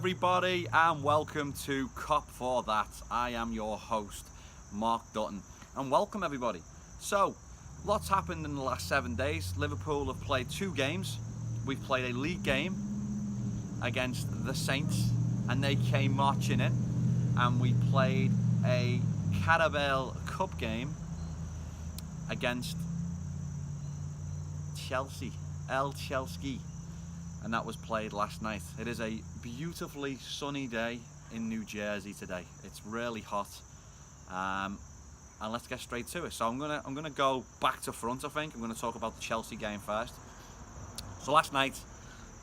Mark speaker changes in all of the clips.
Speaker 1: everybody, and welcome to Cop For That. I am your host, Mark Dutton, and welcome everybody. So, lots happened in the last 7 days. Liverpool have played 2 games. We've played a league game against the Saints, and they came marching in, and we played a Carabao Cup game against Chelsea, Chelsea, and that was played last night. It is a beautifully sunny day in New Jersey today. It's really hot, and let's get straight to it. So I'm gonna go back to front. I think I'm gonna talk about the Chelsea game first. So last night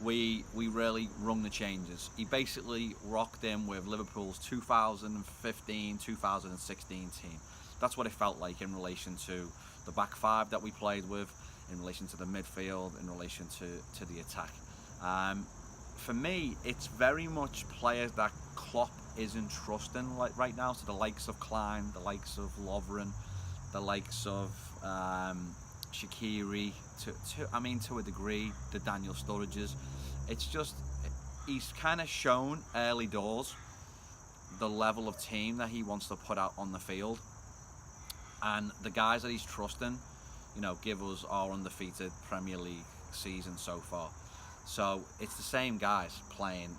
Speaker 1: we really rung the changes. He basically rocked in with Liverpool's 2015-2016 team. That's what it felt like in relation to the back five that we played with, in relation to the midfield, in relation to the attack. For me, it's very much players that Klopp isn't trusting right now. So the likes of Klein, the likes of Lovren, the likes of Shaqiri, to a degree, the Daniel Sturridges. It's just, he's kind of shown early doors the level of team that he wants to put out on the field. And the guys that he's trusting, give us our undefeated Premier League season so far. So it's the same guys playing,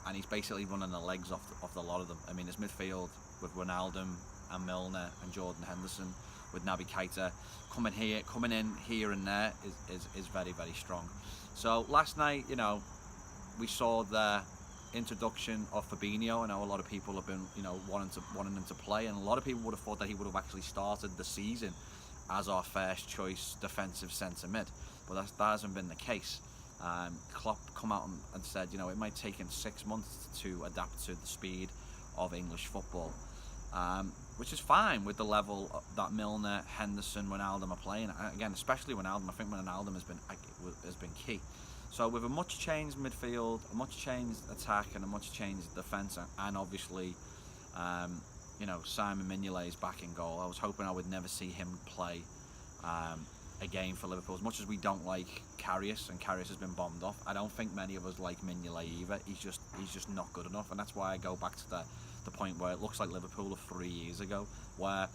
Speaker 1: and he's basically running the legs off the lot of them. I mean, his midfield with Wijnaldum and Milner and Jordan Henderson, with Naby Keita coming in here and there is very, very strong. So last night, we saw the introduction of Fabinho. I know a lot of people have been, wanting him to play, and a lot of people would have thought that he would have actually started the season as our first choice defensive centre mid, but that hasn't been the case. Klopp come out and said, it might take him 6 months to adapt to the speed of English football, which is fine with the level that Milner, Henderson, Wijnaldum are playing. Again, especially Wijnaldum. I think Wijnaldum has been key. So with a much changed midfield, a much changed attack, and a much changed defence, and obviously, Simon Mignolet is back in goal. I was hoping I would never see him play a game for Liverpool. As much as we don't like Karius, and Karius has been bombed off, I don't think many of us like Mignolet either. He's just not good enough, and that's why I go back to the point where it looks like Liverpool of 3 years ago, where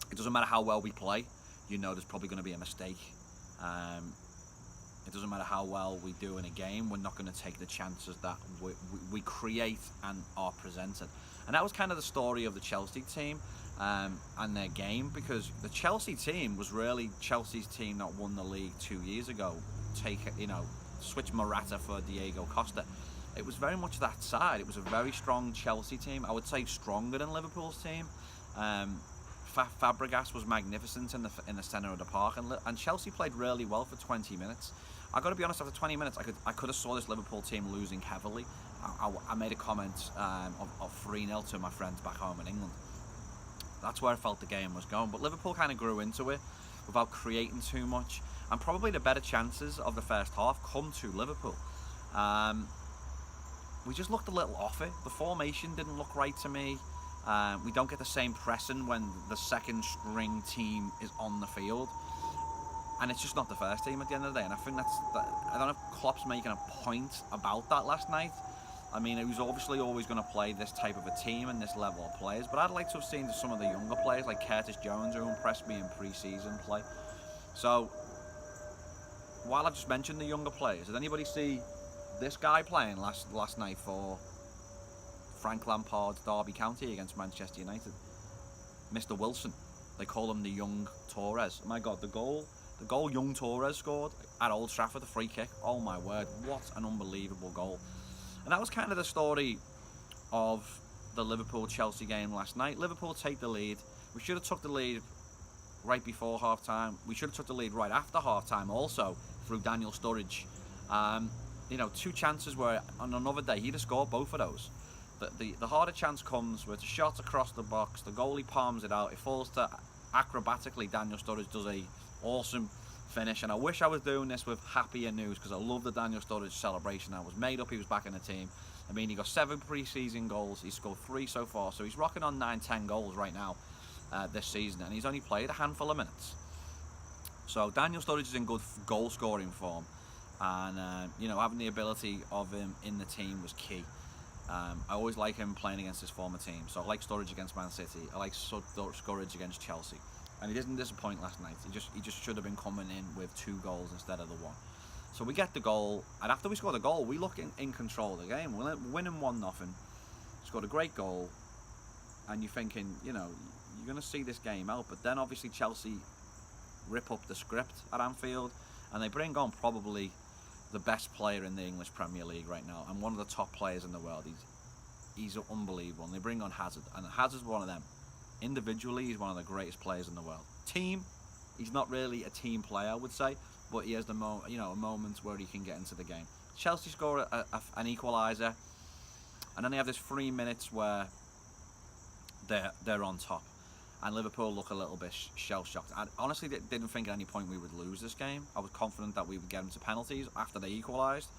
Speaker 1: it doesn't matter how well we play, there's probably going to be a mistake. It doesn't matter how well we do in a game, we're not going to take the chances that we create and are presented. And that was kind of the story of the Chelsea team and their game, because the Chelsea team was really Chelsea's team that won the league 2 years ago. Switch Morata for Diego Costa. It was very much that side. It was a very strong Chelsea team. I would say stronger than Liverpool's team. Fabregas was magnificent in the centre of the park, and Chelsea played really well for 20 minutes. I got to be honest, after 20 minutes, I could have saw this Liverpool team losing heavily. I made a comment of 3-0 to my friends back home in England. That's where I felt the game was going. But Liverpool kind of grew into it without creating too much, and probably the better chances of the first half come to Liverpool. We just looked a little off it. The formation didn't look right to me. We don't get the same pressing when the second string team is on the field. And it's just not the first team at the end of the day. And I think I don't know if Klopp's making a point about that last night. I mean, he was obviously always going to play this type of a team and this level of players. But I'd like to have seen some of the younger players, like Curtis Jones, who impressed me in pre-season play. So, while I've just mentioned the younger players, did anybody see this guy playing last night for Frank Lampard's Derby County against Manchester United? Mr. Wilson. They call him the young Torres. Oh my God, the goal young Torres scored at Old Trafford, the free kick. Oh my word, what an unbelievable goal. And that was kind of the story of the Liverpool-Chelsea game last night. Liverpool take the lead. We should have took the lead right before half-time. We should have took the lead right after half-time also through Daniel Sturridge. 2 chances where on another day he'd have scored both of those. The harder chance comes where it's a shot across the box, the goalie palms it out, it falls to acrobatically Daniel Sturridge does a awesome finish, and I wish I was doing this with happier news, because I love the Daniel Sturridge celebration. I was made up he was back in the team. I mean, he got 7 pre-season goals, he's scored 3 so far, so he's rocking on 9-10 goals right now this season, and he's only played a handful of minutes. So Daniel Sturridge is in good goal scoring form. and you know, having the ability of him in the team was key. I always like him playing against his former team. So I like Sturridge against Man City. I like Sturridge against Chelsea, and he didn't disappoint last night. He just should have been coming in with 2 goals instead of the 1. So we get the goal, and after we score the goal, we look in control of the game. We're winning 1-0. Scored a great goal, and you're thinking, you know, you're going to see this game out. But then obviously Chelsea rip up the script at Anfield, and they bring on probably the best player in the English Premier League right now, and one of the top players in the world. He's unbelievable, and they bring on Hazard, and Hazard's one of them. Individually, he's one of the greatest players in the world. Team, he's not really a team player, I would say, but he has the moments where he can get into the game. Chelsea score an equaliser, and then they have this 3 minutes where they're on top, and Liverpool look a little bit shell-shocked. I honestly didn't think at any point we would lose this game. I was confident that we would get into penalties after they equalised,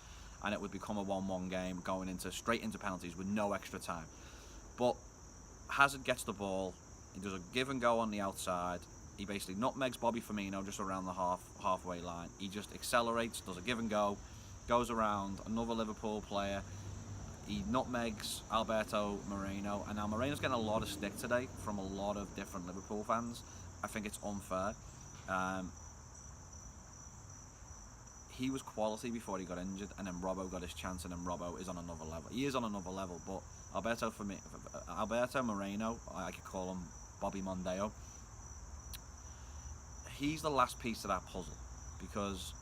Speaker 1: and it would become a 1-1 game going straight into penalties with no extra time. But Hazard gets the ball, he does a give and go on the outside, he basically nutmegs Bobby Firmino just around the halfway line. He just accelerates, does a give and go, goes around another Liverpool player, he nutmegs Alberto Moreno, and now Moreno's getting a lot of stick today from a lot of different Liverpool fans. I think it's unfair. He was quality before he got injured, and then Robbo got his chance, and then Robbo is on another level. He is on another level, but Alberto Moreno, I could call him Bobby Mondeo, he's the last piece of that puzzle, because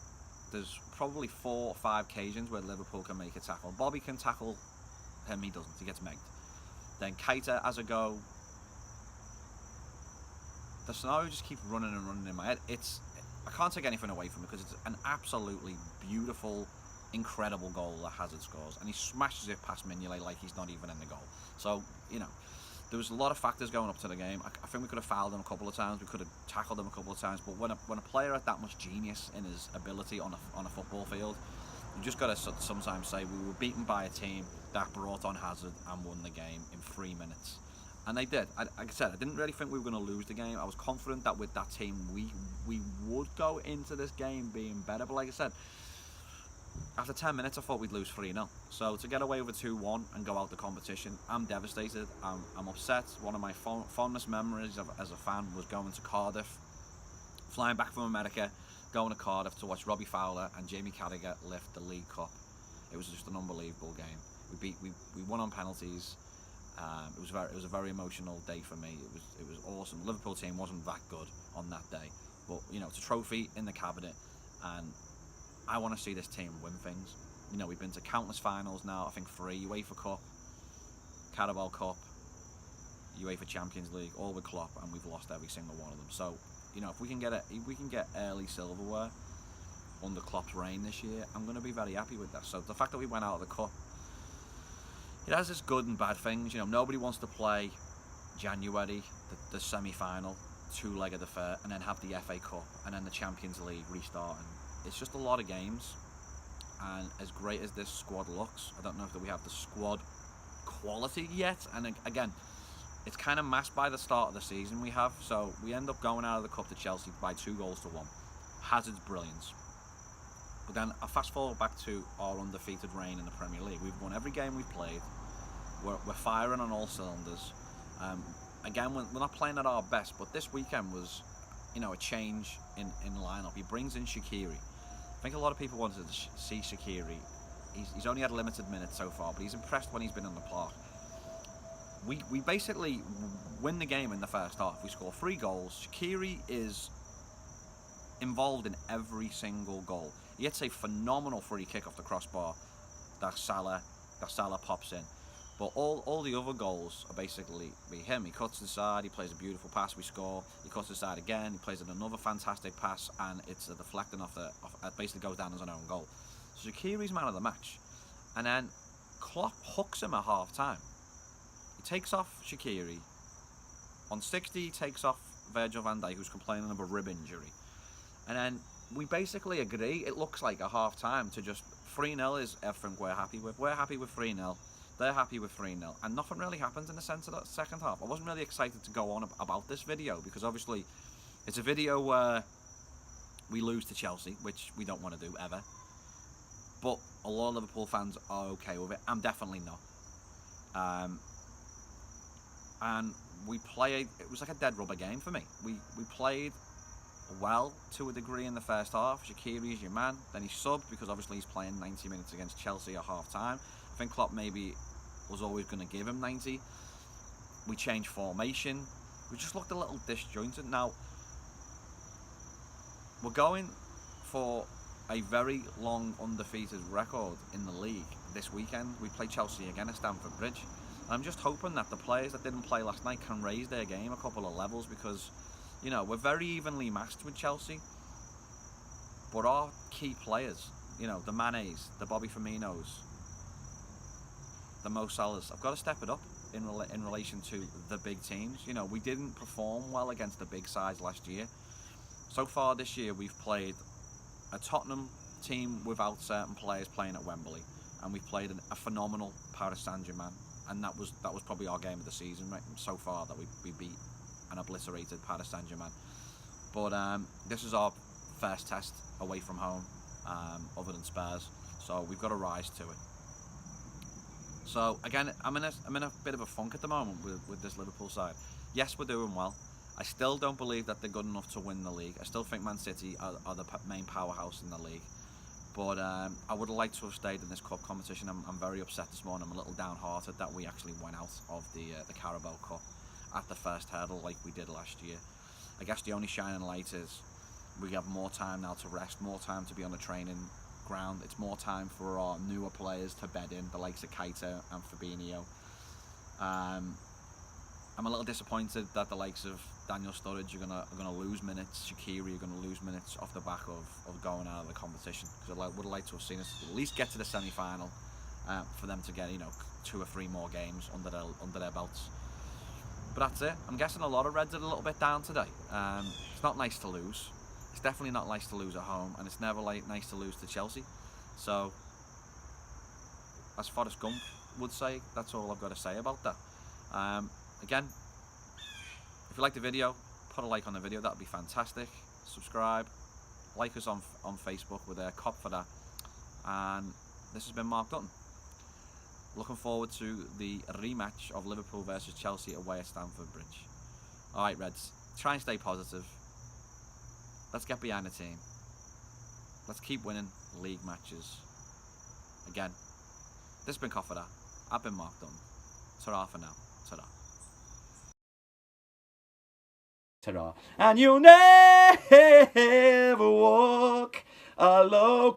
Speaker 1: there's probably 4 or 5 occasions where Liverpool can make a tackle. Bobby can tackle him, he doesn't, he gets megged. Then Keita has a go. The scenario just keeps running and running in my head. I can't take anything away from it, because it's an absolutely beautiful, incredible goal that Hazard scores, and he smashes it past Mignolet like he's not even in the goal. So, you know, there was a lot of factors going up to the game. I think we could have fouled him a couple of times, we could have tackled him a couple of times, but when a player has that much genius in his ability on a football field, you just got to sometimes say we were beaten by a team that brought on Hazard and won the game in 3 minutes. And they did. Like I said, I didn't really think we were going to lose the game. I was confident that with that team we would go into this game being better. But like I said, after 10 minutes I thought we'd lose 3-0. So to get away with 2-1 and go out the competition, I'm devastated. I'm upset. One of my fondest memories as a fan was going to Cardiff, flying back from America, going to Cardiff to watch Robbie Fowler and Jamie Carragher lift the League Cup. It was just an unbelievable game. We won on penalties. It was a very emotional day for me. It was awesome. The Liverpool team wasn't that good on that day, but you know, it's a trophy in the cabinet, and I want to see this team win things. You know, we've been to countless finals now. I think 3: UEFA Cup, Carabao Cup, UEFA Champions League, all with Klopp, and we've lost every single one of them. So, you know, if we can get early silverware under Klopp's reign this year, I'm going to be very happy with that. So the fact that we went out of the cup, it has its good and bad things. You know, nobody wants to play January, the semi-final, 2-legged affair, and then have the FA Cup and then the Champions League restarting. It's just a lot of games, and as great as this squad looks, I don't know if we have the squad quality yet. And again, it's kind of masked by the start of the season we have. So we end up going out of the cup to Chelsea by 2-1. Hazard's brilliance. But then I fast forward back to our undefeated reign in the Premier League. We've won every game we've played. We're firing on all cylinders. Again, we're not playing at our best, but this weekend was, you know, a change in lineup. He brings in Shaqiri. I think a lot of people wanted to see Shaqiri. He's only had limited minutes so far, but he's impressed when he's been in the park. We basically win the game in the first half. We score 3 goals. Shaqiri is involved in every single goal. He gets a phenomenal free kick off the crossbar that Salah pops in. But all the other goals are basically be him. He cuts inside, he plays a beautiful pass, we score. He cuts inside again, he plays another fantastic pass, and it's a deflecting it basically goes down as an own goal. So Shaqiri's man of the match. And then Klopp hooks him at half time. He takes off Shaqiri. On 60, he takes off Virgil van Dijk, who's complaining of a rib injury. And then we basically agree, it looks like a half time, to just 3-0 is everything we're happy with. We're happy with 3-0. They're happy with 3-0. And nothing really happens in the sense of that second half. I wasn't really excited to go on about this video, because obviously it's a video where we lose to Chelsea, which we don't want to do ever. but a lot of Liverpool fans are okay with it. I'm definitely not. And we played, it was like a dead rubber game for me. We played well to a degree in the first half. Shaqiri is your man. Then he subbed because obviously he's playing 90 minutes against Chelsea at half time. I think Klopp maybe was always going to give him 90. We changed formation. We just looked a little disjointed. Now, we're going for a very long undefeated record in the league this weekend. We play Chelsea again at Stamford Bridge. I'm just hoping that the players that didn't play last night can raise their game a couple of levels, because, you know, we're very evenly matched with Chelsea. But our key players, you know, the Manes, the Bobby Firminos, the Mo Salahs, I've got to step it up in relation to the big teams. You know, we didn't perform well against the big sides last year. So far this year, we've played a Tottenham team without certain players playing at Wembley, and we've played a phenomenal Paris Saint-Germain, and that was probably our game of the season, right? So far, that we beat an obliterated Paris Saint-Germain. But this is our first test away from home, other than Spurs, so we've got to rise to it. So again, I'm in a bit of a funk at the moment with this Liverpool side. Yes, we're doing well. I still don't believe that they're good enough to win the league. I still think Man City are the main powerhouse in the league. But I would have liked to have stayed in this cup competition. I'm very upset this morning. I'm a little downhearted that we actually went out of the Carabao Cup at the first hurdle like we did last year. I guess the only shining light is we have more time now to rest, more time to be on the training ground. It's more time for our newer players to bed in, the likes of Keita and Fabinho. I'm a little disappointed that the likes of Daniel Sturridge are gonna lose minutes. Shaqiri are gonna lose minutes off the back of going out of the competition, because I would have liked to have seen us at least get to the semi-final for them to get, you know, 2 or 3 more games under their belts. But that's it. I'm guessing a lot of Reds are a little bit down today. It's not nice to lose. It's definitely not nice to lose at home, and it's never nice to lose to Chelsea. So, as Forrest Gump would say, that's all I've got to say about that. Again, if you like the video, put a like on the video. That would be fantastic. Subscribe, like us on Facebook. We're there, cop for that. And this has been Mark Dutton. Looking forward to the rematch of Liverpool versus Chelsea away at Stamford Bridge. Alright, Reds, try and stay positive. Let's get behind the team. Let's keep winning league matches. Again, this has been Cop for that. I've been Mark Dutton. Ta-ra for now. Ta-ra. Ta-ra. And you'll never walk alone.